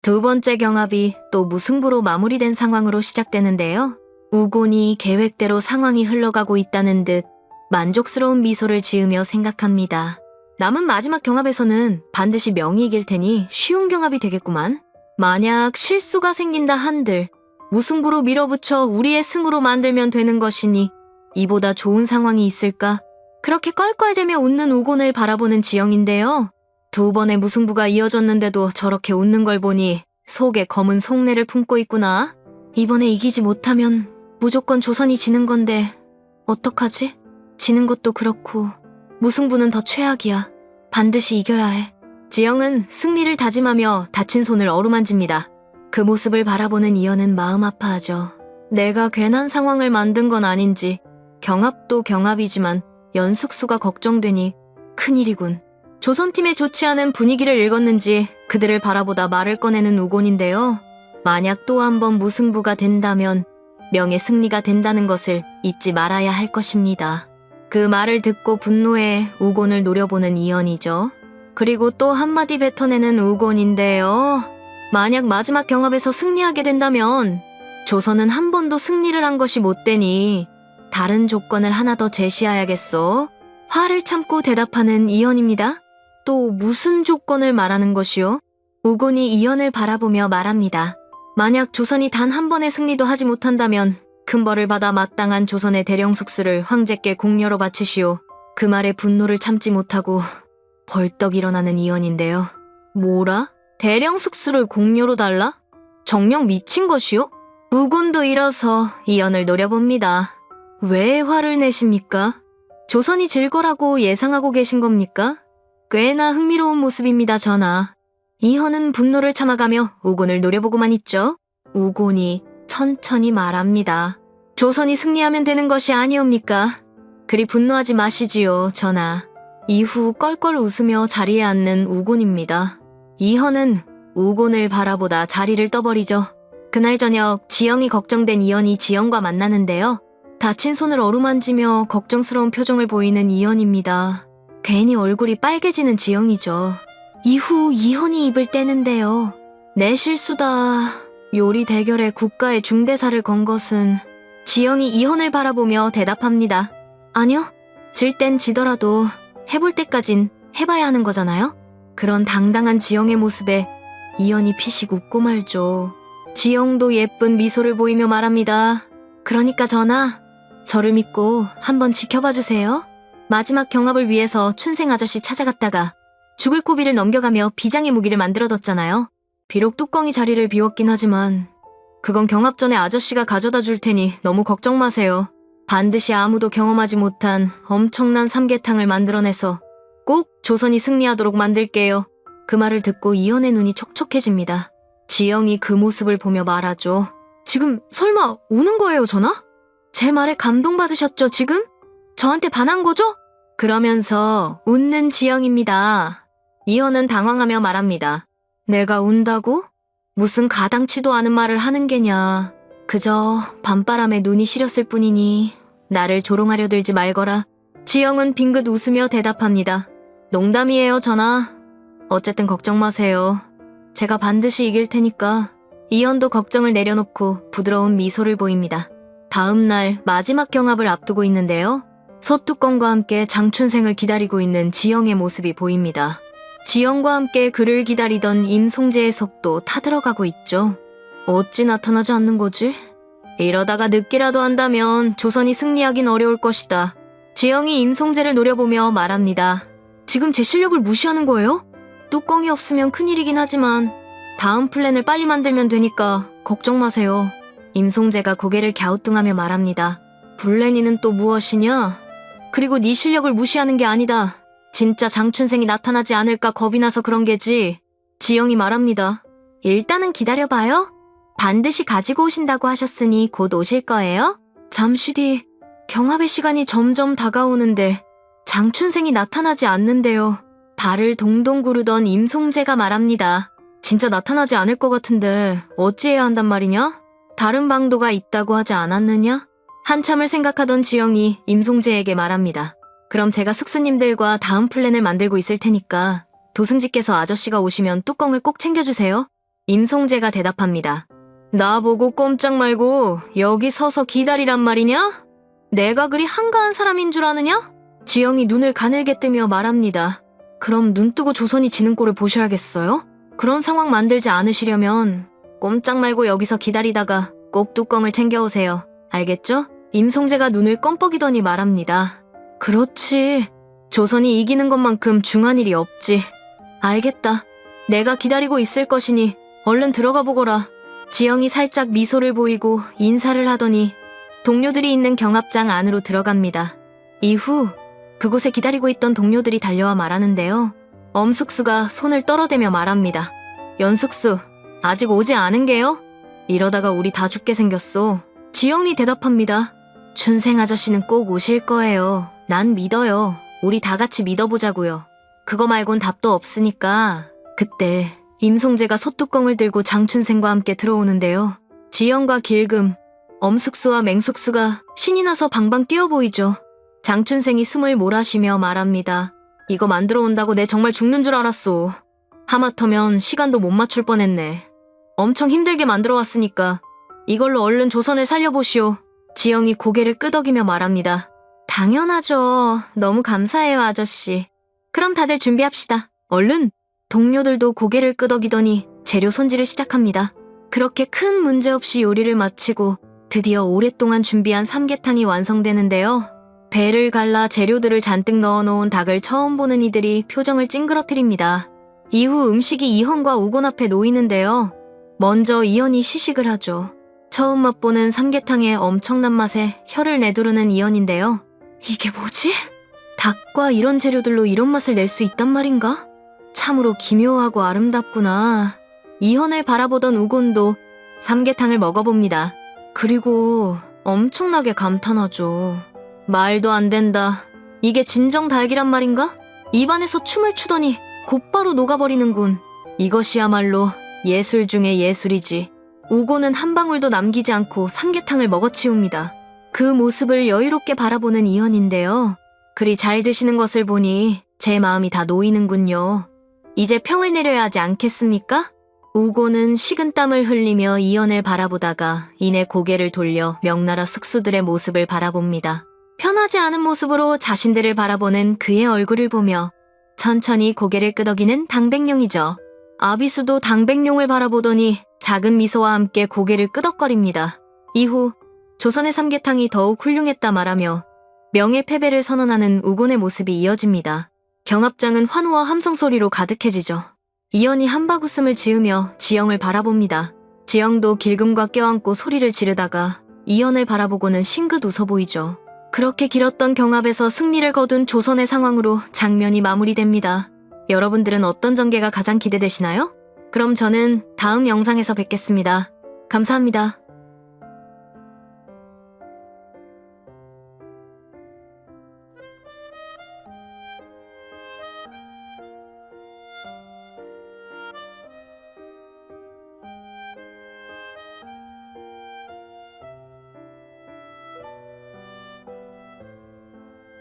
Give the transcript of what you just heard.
두 번째 경합이 또 무승부로 마무리된 상황으로 시작되는데요. 우곤이 계획대로 상황이 흘러가고 있다는 듯 만족스러운 미소를 지으며 생각합니다. 남은 마지막 경합에서는 반드시 명이 이길 테니 쉬운 경합이 되겠구만. 만약 실수가 생긴다 한들 무승부로 밀어붙여 우리의 승으로 만들면 되는 것이니 이보다 좋은 상황이 있을까? 그렇게 껄껄대며 웃는 우곤을 바라보는 지영인데요. 두 번의 무승부가 이어졌는데도 저렇게 웃는 걸 보니 속에 검은 속내를 품고 있구나. 이번에 이기지 못하면 무조건 조선이 지는 건데 어떡하지? 지는 것도 그렇고 무승부는 더 최악이야. 반드시 이겨야 해. 지영은 승리를 다짐하며 다친 손을 어루만집니다. 그 모습을 바라보는 이현은 마음 아파하죠. 내가 괜한 상황을 만든 건 아닌지 경합도 경합이지만 연숙수가 걱정되니 큰일이군. 조선팀의 좋지 않은 분위기를 읽었는지 그들을 바라보다 말을 꺼내는 우곤인데요. 만약 또 한 번 무승부가 된다면 명예 승리가 된다는 것을 잊지 말아야 할 것입니다. 그 말을 듣고 분노에 우곤을 노려보는 이현이죠. 그리고 또 한마디 뱉어내는 우곤인데요. 만약 마지막 경합에서 승리하게 된다면 조선은 한 번도 승리를 한 것이 못 되니 다른 조건을 하나 더 제시해야겠소. 화를 참고 대답하는 이현입니다. 또 무슨 조건을 말하는 것이요? 우곤이 이현을 바라보며 말합니다. 만약 조선이 단 한 번의 승리도 하지 못한다면 큰 벌을 받아 마땅한 조선의 대령 숙수를 황제께 공료로 바치시오. 그 말에 분노를 참지 못하고 벌떡 일어나는 이현인데요. 뭐라? 대령 숙수를 공료로 달라? 정녕 미친 것이요? 우곤도 일어서 이현을 노려봅니다. 왜 화를 내십니까? 조선이 질 거라고 예상하고 계신 겁니까? 꽤나 흥미로운 모습입니다, 전하. 이현은 분노를 참아가며 우곤을 노려보고만 있죠. 우곤이 천천히 말합니다. 조선이 승리하면 되는 것이 아니옵니까? 그리 분노하지 마시지요, 전하. 이후 껄껄 웃으며 자리에 앉는 우곤입니다. 이현은 우곤을 바라보다 자리를 떠버리죠. 그날 저녁 지영이 걱정된 이현이 지영과 만나는데요. 다친 손을 어루만지며 걱정스러운 표정을 보이는 이현입니다. 괜히 얼굴이 빨개지는 지영이죠. 이후 이현이 입을 떼는데요. 내 실수다. 요리 대결에 국가의 중대사를 건 것은 지영이 이현을 바라보며 대답합니다. 아니요. 질 땐 지더라도 해볼 때까진 해봐야 하는 거잖아요. 그런 당당한 지영의 모습에 이현이 피식 웃고 말죠. 지영도 예쁜 미소를 보이며 말합니다. 그러니까 전하, 저를 믿고 한번 지켜봐 주세요. 마지막 경합을 위해서 춘생 아저씨 찾아갔다가 죽을 고비를 넘겨가며 비장의 무기를 만들어뒀잖아요. 비록 뚜껑이 자리를 비웠긴 하지만 그건 경합 전에 아저씨가 가져다 줄 테니 너무 걱정 마세요. 반드시 아무도 경험하지 못한 엄청난 삼계탕을 만들어내서 꼭 조선이 승리하도록 만들게요. 그 말을 듣고 이현의 눈이 촉촉해집니다. 지영이 그 모습을 보며 말하죠. 지금 설마 우는 거예요, 전하? 제 말에 감동받으셨죠, 지금? 저한테 반한 거죠? 그러면서 웃는 지영입니다. 이현은 당황하며 말합니다. 내가 운다고? 무슨 가당치도 않은 말을 하는 게냐. 그저 밤바람에 눈이 시렸을 뿐이니 나를 조롱하려 들지 말거라. 지영은 빙긋 웃으며 대답합니다. 농담이에요, 전하. 어쨌든 걱정 마세요. 제가 반드시 이길 테니까. 이현도 걱정을 내려놓고 부드러운 미소를 보입니다. 다음 날 마지막 경합을 앞두고 있는데요. 소뚜껑과 함께 장춘생을 기다리고 있는 지영의 모습이 보입니다. 지영과 함께 그를 기다리던 임송재의 속도 타들어가고 있죠. 어찌 나타나지 않는 거지? 이러다가 늦기라도 한다면 조선이 승리하긴 어려울 것이다. 지영이 임송재를 노려보며 말합니다. 지금 제 실력을 무시하는 거예요? 뚜껑이 없으면 큰일이긴 하지만 다음 플랜을 빨리 만들면 되니까 걱정 마세요. 임송재가 고개를 갸우뚱하며 말합니다. 플랜이는 또 무엇이냐? 그리고 네 실력을 무시하는 게 아니다. 진짜 장춘생이 나타나지 않을까 겁이 나서 그런 게지. 지영이 말합니다. 일단은 기다려봐요. 반드시 가지고 오신다고 하셨으니 곧 오실 거예요? 잠시 뒤 경합의 시간이 점점 다가오는데 장춘생이 나타나지 않는데요. 발을 동동 구르던 임송재가 말합니다. 진짜 나타나지 않을 것 같은데 어찌해야 한단 말이냐? 다른 방도가 있다고 하지 않았느냐? 한참을 생각하던 지영이 임송재에게 말합니다. 그럼 제가 숙수님들과 다음 플랜을 만들고 있을 테니까 도승지께서 아저씨가 오시면 뚜껑을 꼭 챙겨주세요. 임송재가 대답합니다. 나보고 꼼짝 말고 여기 서서 기다리란 말이냐? 내가 그리 한가한 사람인 줄 아느냐? 지영이 눈을 가늘게 뜨며 말합니다. 그럼 눈 뜨고 조선이 지는 꼴을 보셔야겠어요? 그런 상황 만들지 않으시려면 꼼짝 말고 여기서 기다리다가 꼭 뚜껑을 챙겨오세요. 알겠죠? 임송재가 눈을 껌뻑이더니 말합니다. 그렇지. 조선이 이기는 것만큼 중한 일이 없지. 알겠다. 내가 기다리고 있을 것이니 얼른 들어가 보거라. 지영이 살짝 미소를 보이고 인사를 하더니 동료들이 있는 경합장 안으로 들어갑니다. 이후 그곳에 기다리고 있던 동료들이 달려와 말하는데요. 엄숙수가 손을 떨어대며 말합니다. 연숙수, 아직 오지 않은 게요? 이러다가 우리 다 죽게 생겼어. 지영이 대답합니다. 춘생 아저씨는 꼭 오실 거예요. 난 믿어요. 우리 다 같이 믿어보자고요. 그거 말곤 답도 없으니까. 그때 임송재가 솥뚜껑을 들고 장춘생과 함께 들어오는데요. 지영과 길금, 엄숙수와 맹숙수가 신이 나서 방방 뛰어 보이죠. 장춘생이 숨을 몰아쉬며 말합니다. 이거 만들어 온다고 내 정말 죽는 줄 알았어. 하마터면 시간도 못 맞출 뻔했네. 엄청 힘들게 만들어 왔으니까 이걸로 얼른 조선을 살려보시오. 지영이 고개를 끄덕이며 말합니다. 당연하죠. 너무 감사해요, 아저씨. 그럼 다들 준비합시다. 얼른! 동료들도 고개를 끄덕이더니 재료 손질을 시작합니다. 그렇게 큰 문제 없이 요리를 마치고 드디어 오랫동안 준비한 삼계탕이 완성되는데요. 배를 갈라 재료들을 잔뜩 넣어놓은 닭을 처음 보는 이들이 표정을 찡그러뜨립니다. 이후 음식이 이현과 우곤 앞에 놓이는데요. 먼저 이현이 시식을 하죠. 처음 맛보는 삼계탕의 엄청난 맛에 혀를 내두르는 이현인데요. 이게 뭐지? 닭과 이런 재료들로 이런 맛을 낼 수 있단 말인가? 참으로 기묘하고 아름답구나. 이현을 바라보던 우곤도 삼계탕을 먹어봅니다. 그리고 엄청나게 감탄하죠. 말도 안 된다. 이게 진정 닭이란 말인가? 입안에서 춤을 추더니 곧바로 녹아버리는군. 이것이야말로 예술 중의 예술이지. 우곤은 한 방울도 남기지 않고 삼계탕을 먹어치웁니다. 그 모습을 여유롭게 바라보는 이현인데요. 그리 잘 드시는 것을 보니 제 마음이 다 놓이는군요. 이제 평을 내려야 하지 않겠습니까? 우곤은 식은땀을 흘리며 이현을 바라보다가 이내 고개를 돌려 명나라 숙수들의 모습을 바라봅니다. 편하지 않은 모습으로 자신들을 바라보는 그의 얼굴을 보며 천천히 고개를 끄덕이는 당백룡이죠. 아비수도 당백룡을 바라보더니 작은 미소와 함께 고개를 끄덕거립니다. 이후 조선의 삼계탕이 더욱 훌륭했다 말하며 명예패배를 선언하는 우곤의 모습이 이어집니다. 경합장은 환호와 함성소리로 가득해지죠. 이현이 한박 웃음을 지으며 지영을 바라봅니다. 지영도 길금과 껴안고 소리를 지르다가 이현을 바라보고는 싱긋 웃어 보이죠. 그렇게 길었던 경합에서 승리를 거둔 조선의 상황으로 장면이 마무리됩니다. 여러분들은 어떤 전개가 가장 기대되시나요? 그럼 저는 다음 영상에서 뵙겠습니다. 감사합니다.